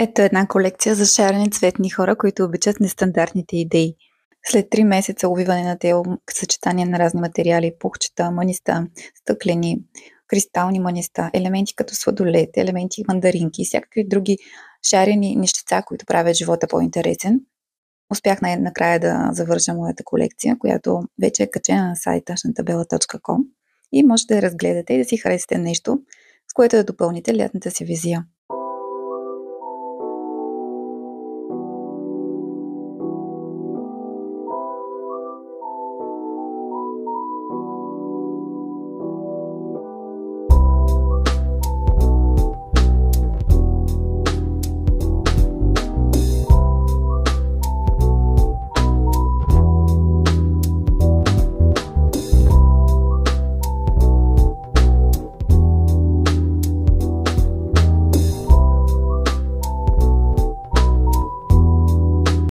Ето една колекция за шарени цветни хора, които обичат нестандартните идеи. След 3 месеца увиване на тело, съчетание на разни материали, пухчета, мъниста, стъклени, кристални мъниста, елементи като сладолет, елементи мандаринки и всякакви други шарени нещеца, които правят живота по-интересен. Успях накрая да завърша моята колекция, която вече е качена на сайта shantabella.com и може да я разгледате и да си харесате нещо, с което да допълните лятната си визия.